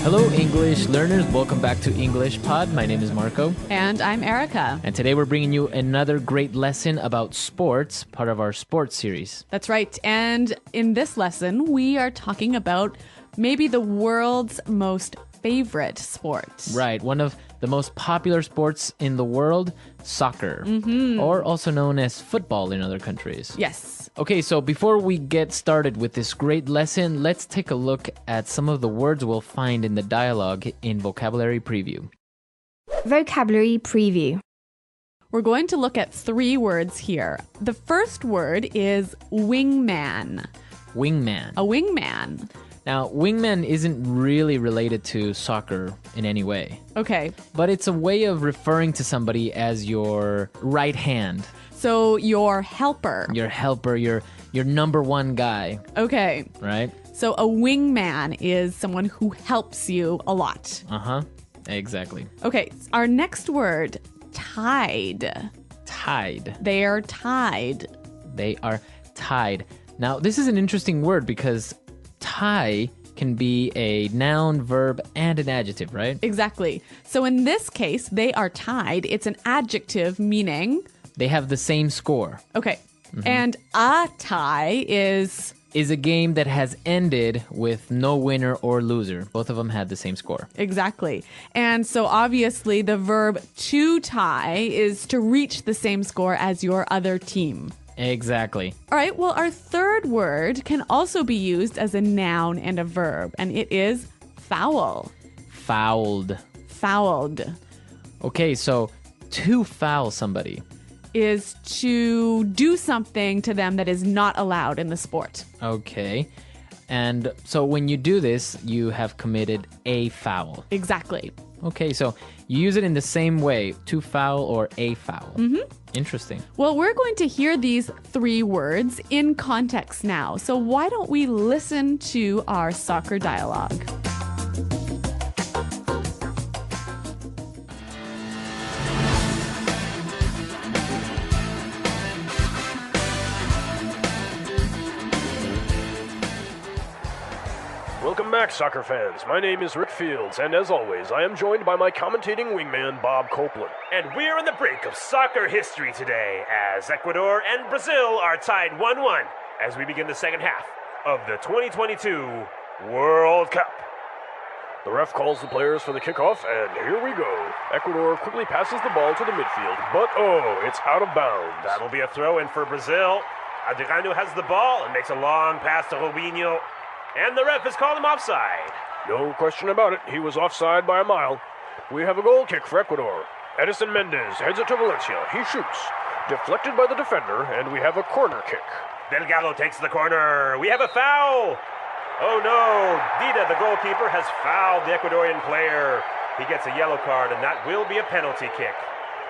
Hello, English learners. Welcome back to Englishpod. My name is Marco. And I'm Erica. And today we're bringing you another great lesson about sports, part of our sports series. That's right. And in this lesson, we are talking about maybe the world's most favorite sport. Right. One of the most popular sports in the world, soccer, or also known as football in other countries. Yes. Okay, so before we get started with this great lesson, let's take a look at some of the words we'll find in the dialogue in Vocabulary Preview. Vocabulary Preview. We're going to look at 3 words here. The first word is wingman. Wingman. A wingman. Now, wingman isn't really related to soccer in any way, Okay. but it's a way of referring to somebody as your right hand, So your helper. your helper, your number one guy, Okay. right? So a wingman is someone who helps you a lot. Uh-huh. Exactly. Okay. Our next word, tied. Tied. They are tied. They are tied. Now, this is an interesting word because tie can be a noun, verb, and an adjective, right? Exactly. So in this case, they are tied. It's an adjective meaning... They have the same score. Okay. And a tie is... Is a game that has ended with no winner or loser. Both of them had the same score. Exactly. And so obviously the verb to tie is to reach the same score as your other team. Exactly. All right. Well, our third word can also be used as a noun and a verb, and it is foul. Fouled. Fouled Okay, so to foul somebody. is to do something to them that is not allowed in the sport. Okay. And so when you do this, you have committed a foul. Exactly. Okay, so you use it in the same way, to foul or a foul. Interesting. Well, we're going to hear these 3 words in context now. So why don't we listen to our soccer dialogue? Welcome back, soccer fans. My name is Rick Fields, and as always, I am joined by my commentating wingman, Bob Copeland. And we're on the brink of soccer history today as Ecuador and Brazil are tied 1-1 as we begin the second half of the 2022 World Cup. The ref calls the players for the kickoff, and here we go. Ecuador quickly passes the ball to the midfield, but it's out of bounds. That'll be a throw-in for Brazil. Adriano has the ball and makes a long pass to Robinho. And the ref has called him offside. No question about it, he was offside by a mile. We have a goal kick for Ecuador. Edison Mendez heads it to Valencia. He shoots. Deflected by the defender, and we have a corner kick. Delgado takes the corner. We have a foul. Oh no, Dida, the goalkeeper, has fouled the Ecuadorian player. He gets a yellow card, and that will be a penalty kick.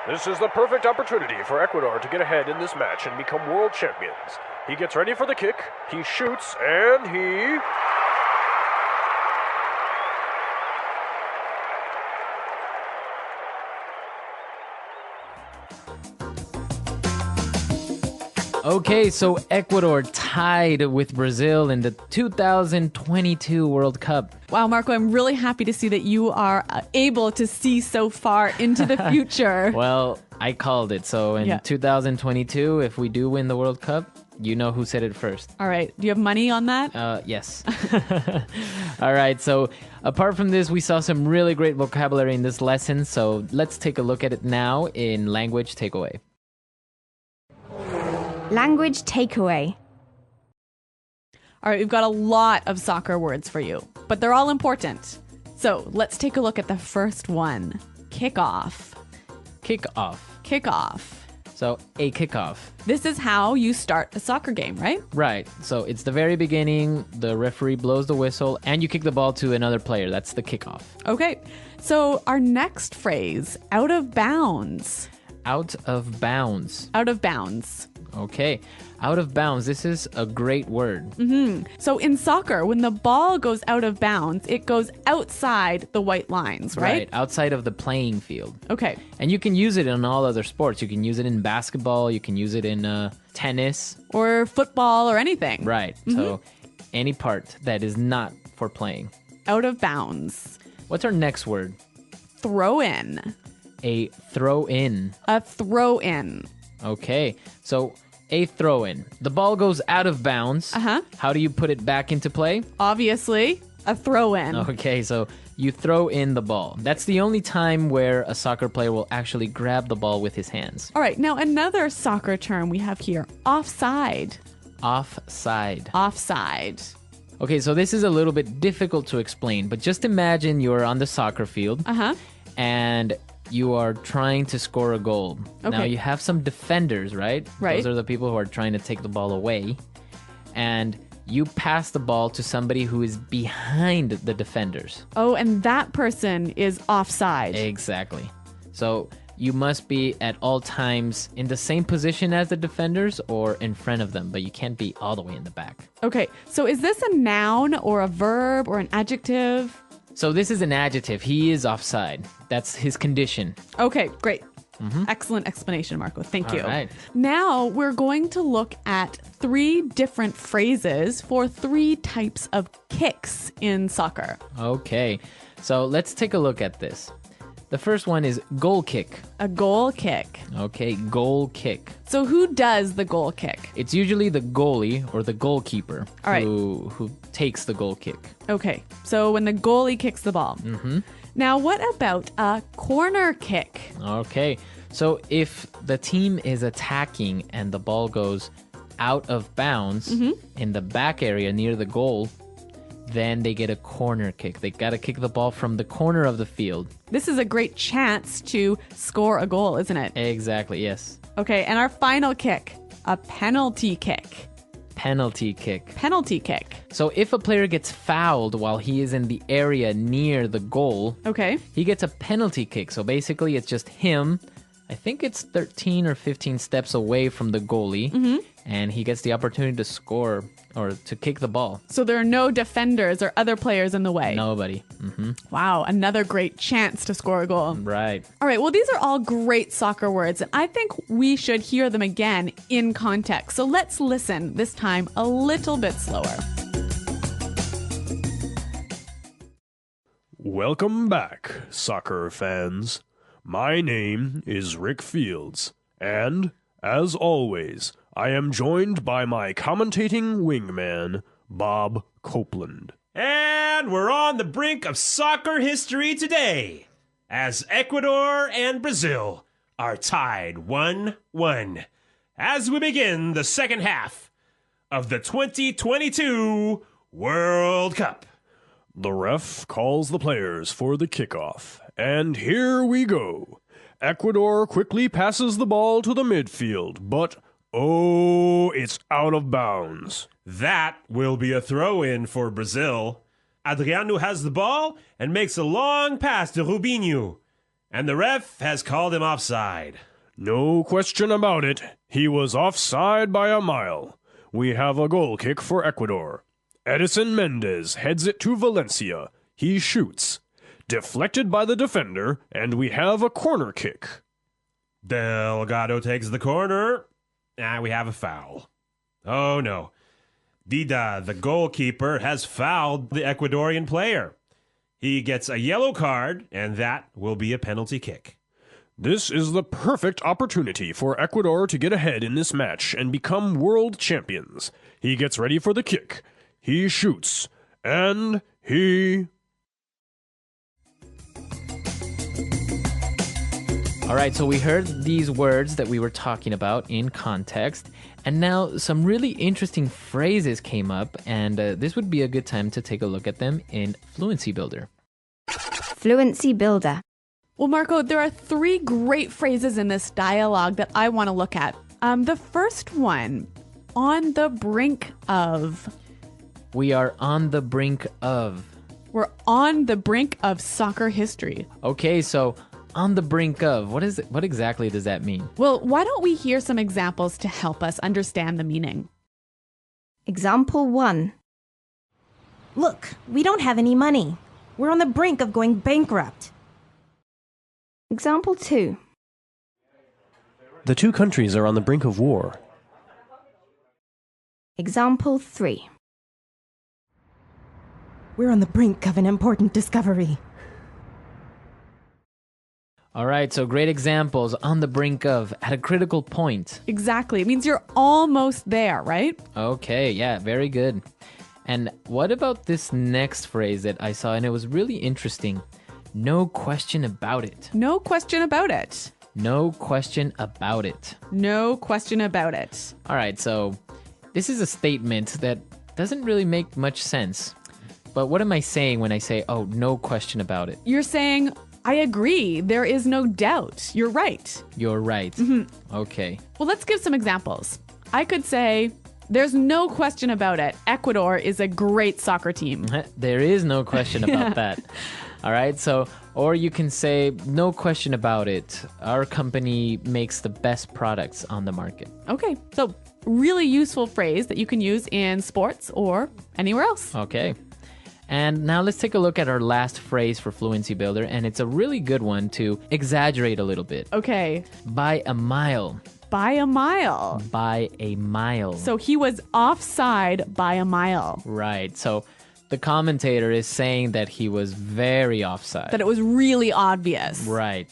This is the perfect opportunity for Ecuador to get ahead in this match and become world champions. He gets ready for the kick, he shoots, and he... Okay, so Ecuador tied with Brazil in the 2022 World Cup. Wow, Marco, I'm really happy to see that you are able to see so far into the future. Well, I called it. So in 2022, if we do win the World Cup, you know who said it first. All right. Do you have money on that? Yes. All right. So apart from this, we saw some really great vocabulary in this lesson. So let's take a look at it now in Language Takeaway. Language Takeaway. All right, we've got a lot of soccer words for you, but they're all important. So let's take a look at the first one. Kickoff. Kickoff. Kickoff. So a kickoff. This is how you start a soccer game, right? Right. So it's the very beginning, the referee blows the whistle, and you kick the ball to another player. That's the kickoff. Okay. So our next phrase, out of bounds. Out of bounds. Out of bounds. Okay. Out of bounds. This is a great word. So in soccer, when the ball goes out of bounds, it goes outside the white lines, right? Outside of the playing field. Okay. And you can use it in all other sports. You can use it in basketball. You can use it in tennis. Or football or anything. Right. So any part that is not for playing. out of bounds. What's our next word? Throw in. A throw in. A throw in. Okay, so a throw in. The ball goes out of bounds. Uh-huh. How do you put it back into play? Obviously, a throw in. Okay, so you throw in the ball. That's the only time where a soccer player will actually grab the ball with his hands. All right, now another soccer term we have here, offside. Offside. Offside. Okay, so this is a little bit difficult to explain, but just imagine you're on the soccer field Uh-huh. and you are trying to score a goal. Now Okay. you have some defenders, right? Right. Those are the people who are trying to take the ball away. And you pass the ball to somebody who is behind the defenders. Oh, and that person is offside. Exactly. So you must be at all times in the same position as the defenders or in front of them, but you can't be all the way in the back. Okay, so is this a noun or a verb or an adjective? So this is an adjective. He is offside. That's his condition. Okay, great. Excellent explanation, Marco. Thank you. All right. Now we're going to look at 3 different phrases for 3 types of kicks in soccer. Okay. So let's take a look at this. The first one is goal kick. A goal kick. Okay, goal kick. So who does the goal kick? It's usually the goalie or the goalkeeper All right. who takes the goal kick. Okay, so when the goalie kicks the ball. Mm-hmm. Now, what about a corner kick? Okay, so if the team is attacking and the ball goes out of bounds in the back area near the goal, then they get a corner kick. They got to kick the ball from the corner of the field. This is a great chance to score a goal, isn't it? Exactly, yes. Okay, and our final kick, a penalty kick. Penalty kick. Penalty kick. So if a player gets fouled while he is in the area near the goal, Okay. he gets a penalty kick. So basically it's just him. I think it's 13 or 15 steps away from the goalie. And he gets the opportunity to score or to kick the ball. So there are no defenders or other players in the way. Nobody. Wow, another great chance to score a goal. Right. All right, well, these are all great soccer words, and I think we should hear them again in context. So let's listen, this time a little bit slower. Welcome back, soccer fans. My name is Rick Fields, and, as always, I am joined by my commentating wingman, Bob Copeland. And we're on the brink of soccer history today, as Ecuador and Brazil are tied 1-1 as we begin the second half of the 2022 World Cup. The ref calls the players for the kickoff, and here we go. Ecuador quickly passes the ball to the midfield, but oh, it's out of bounds. That will be a throw-in for Brazil. Adriano has the ball and makes a long pass to Rubinho, and the ref has called him offside. No question about it. He was offside by a mile. We have a goal kick for Ecuador. Edison Mendez heads it to Valencia. He shoots. Deflected by the defender, and we have a corner kick. Delgado takes the corner, and we have a foul. Oh no. Dida, the goalkeeper, has fouled the Ecuadorian player. He gets a yellow card, and that will be a penalty kick. This is the perfect opportunity for Ecuador to get ahead in this match and become world champions. He gets ready for the kick. He shoots. And he... All right, so we heard these words that we were talking about in context, and now some really interesting phrases came up, and this would be a good time to take a look at them in Fluency Builder. Fluency Builder. Well, Marco, there are 3 great phrases in this dialogue that I want to look at. The first one, on the brink of. We are on the brink of. We're on the brink of soccer history. Okay, so on the brink of, what exactly does that mean? Well, why don't we hear some examples to help us understand the meaning? Example 1. Look, we don't have any money. We're on the brink of going bankrupt. Example 2. The two countries are on the brink of war. Example 3. We're on the brink of an important discovery. All right, so great examples on the brink of, at a critical point. Exactly. It means you're almost there, right? Okay, yeah, very good. And what about this next phrase that I saw, and it was really interesting? No question about it. No question about it. No question about it. No question about it. All right, so this is a statement that doesn't really make much sense. But what am I saying when I say, oh, no question about it? You're saying, I agree. There is no doubt. You're right. You're right. Okay. Well, let's give some examples. I could say, there's no question about it. Ecuador is a great soccer team. There is no question about that. All right, so, or you can say, no question about it. Our company makes the best products on the market. Okay, so really useful phrase that you can use in sports or anywhere else. Okay. And now let's take a look at our last phrase for Fluency Builder, and it's a really good one to exaggerate a little bit. Okay. By a mile. By a mile. By a mile. So he was offside by a mile. Right. So the commentator is saying that he was very offside. That it was really obvious. Right.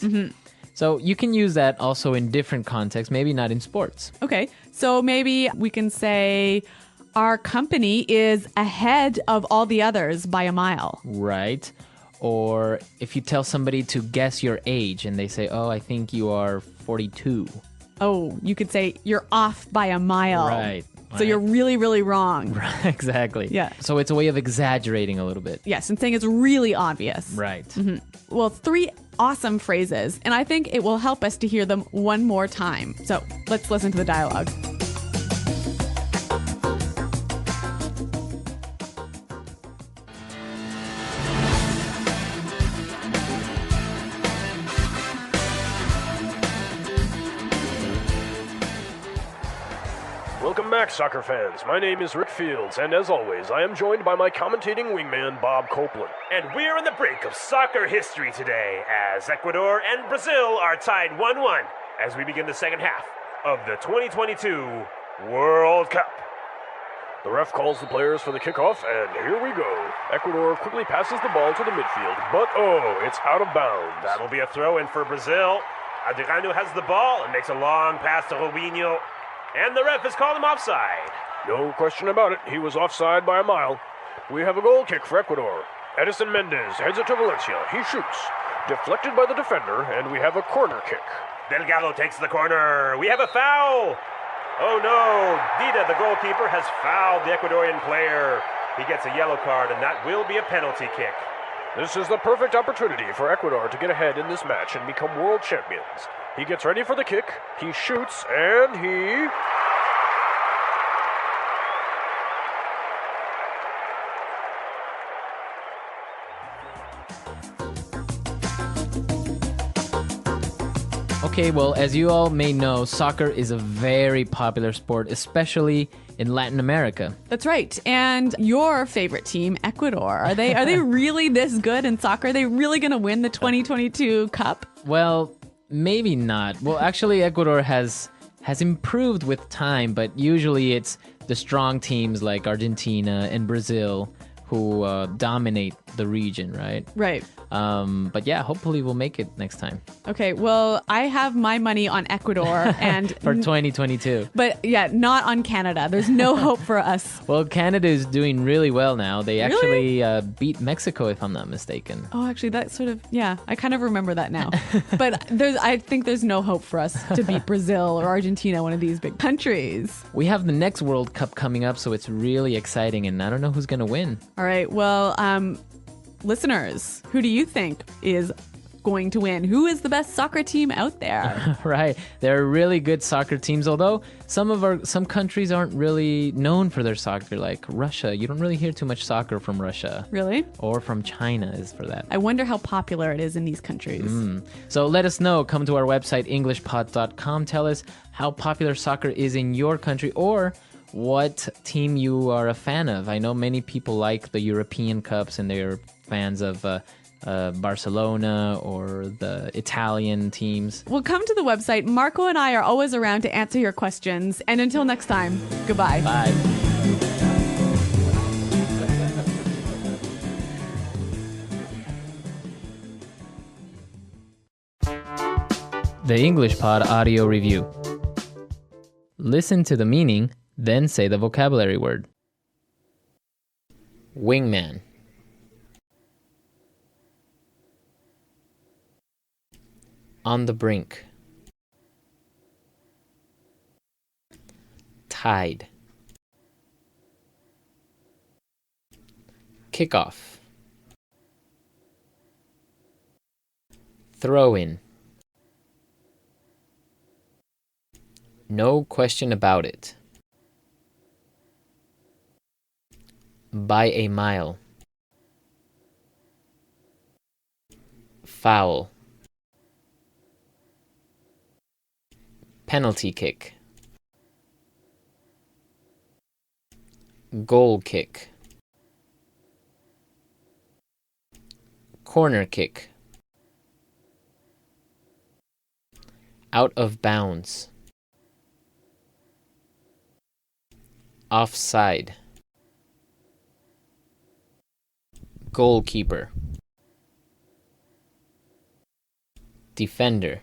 So you can use that also in different contexts, maybe not in sports. Okay. So maybe we can say our company is ahead of all the others by a mile. Right. Or if you tell somebody to guess your age and they say, oh, I think you are 42. Oh, you could say you're off by a mile. Right. So you're really, really wrong. Right, exactly. Yeah. So it's a way of exaggerating a little bit. Yes, and saying it's really obvious. Right. Well, 3 awesome phrases, and I think it will help us to hear them one more time. So let's listen to the dialogue. Welcome back, soccer fans. My name is Rick Fields, and as always, I am joined by my commentating wingman, Bob Copeland. And we're on the brink of soccer history today as Ecuador and Brazil are tied 1-1 as we begin the second half of the 2022 World Cup. The ref calls the players for the kickoff, and here we go. Ecuador quickly passes the ball to the midfield, but it's out of bounds. That'll be a throw-in for Brazil. Adriano has the ball and makes a long pass to Robinho. And the ref has called him offside. No question about it. He was offside by a mile. We have a goal kick for Ecuador. Edison Mendez heads it to Valencia. He shoots. Deflected by the defender, and we have a corner kick. Delgado takes the corner. We have a foul. Oh no, Dida, the goalkeeper, has fouled the Ecuadorian player. He gets a yellow card, and that will be a penalty kick. This is the perfect opportunity for Ecuador to get ahead in this match and become world champions. He gets ready for the kick, he shoots, and he... Okay, well, as you all may know, soccer is a very popular sport, especially in Latin America. That's right. And your favorite team, Ecuador, are they really this good in soccer? Are they really going to win the 2022 Cup? Well, maybe not. Well, actually, Ecuador has improved with time, but usually it's the strong teams like Argentina and Brazil who dominate the region, right? Right. But yeah, hopefully we'll make it next time. Okay, well, I have my money on Ecuador and For 2022. But yeah, not on Canada. There's no hope for us. Well, Canada is doing really well now. They actually beat Mexico, if I'm not mistaken. Oh, actually, that sort of, yeah, I kind of remember that now. But I think there's no hope for us to beat Brazil or Argentina, one of these big countries. We have the next World Cup coming up, so it's really exciting, and I don't know who's going to win. All right, well, listeners, who do you think is going to win? Who is the best soccer team out there? Right. There are really good soccer teams, although some countries aren't really known for their soccer, like Russia. You don't really hear too much soccer from Russia. Really? Or from China, is for that. I wonder how popular it is in these countries. So let us know. Come to our website, Englishpod.com. Tell us how popular soccer is in your country, or what team you are a fan of. I know many people like the European Cups and they're fans of Barcelona or the Italian teams. Well, come to the website. Marco and I are always around to answer your questions. And until next time, goodbye. Bye. The Englishpod audio review. Listen to the meaning, then say the vocabulary word. Wingman. On the brink. Tide. Kickoff. Throw in. No question about it. By a mile. Foul. Penalty kick. Goal kick. Corner kick. Out of bounds. Offside. Goalkeeper. Defender.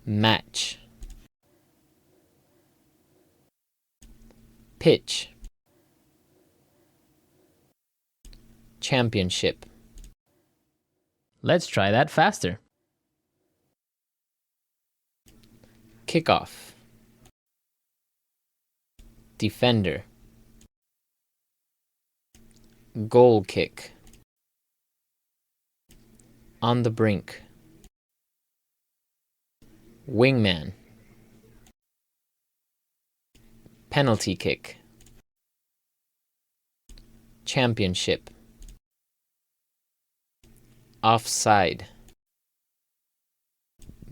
Match. Pitch. Championship. Let's try that faster. Kickoff. Defender. Goal kick. On the brink. Wingman. Penalty kick. Championship. Offside.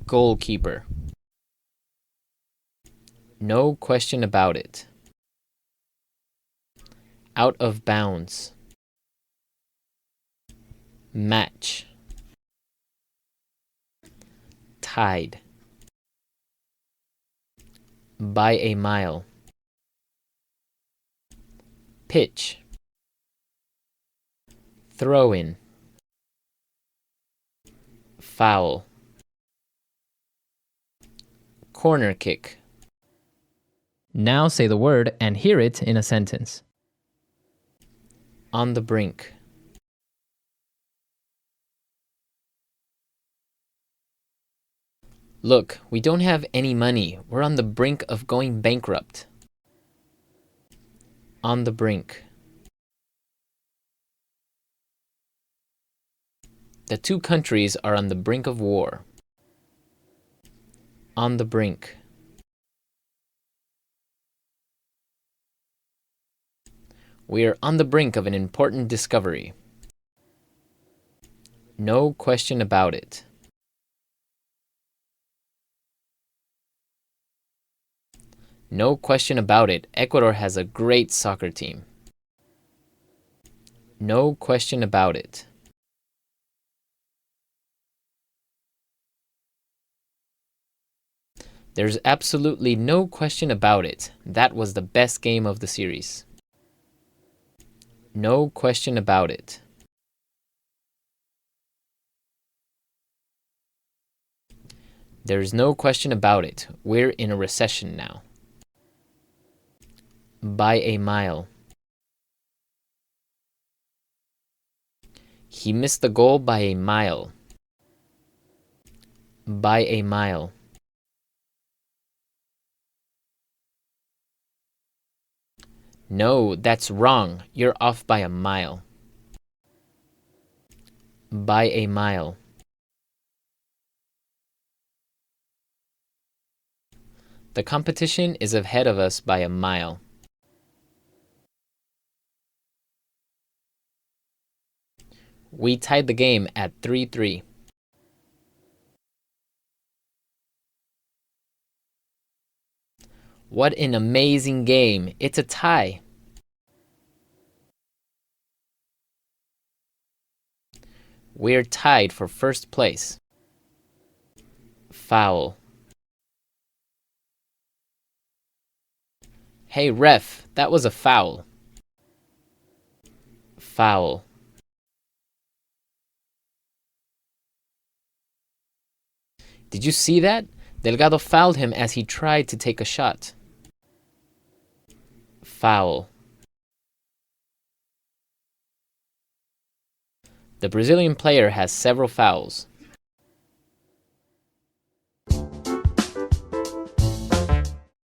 Goalkeeper. No question about it. Out of bounds. Match. Tide. By a mile. Pitch. Throw in. Foul. Corner kick. Now say the word and hear it in a sentence. On the brink. Look, we don't have any money. We're on the brink of going bankrupt. On the brink. The two countries are on the brink of war. On the brink. We are on the brink of an important discovery. No question about it. No question about it, Ecuador has a great soccer team. No question about it. There's absolutely no question about it. That was the best game of the series. No question about it. There's no question about it. We're in a recession now. By a mile. He missed the goal by a mile. By a mile. No, that's wrong. You're off by a mile. By a mile. The competition is ahead of us by a mile. We tied the game at 3-3. What an amazing game. It's a tie. We're tied for first place. Foul. Hey ref, that was a foul. Foul. Did you see that? Delgado fouled him as he tried to take a shot. Foul. The Brazilian player has several fouls.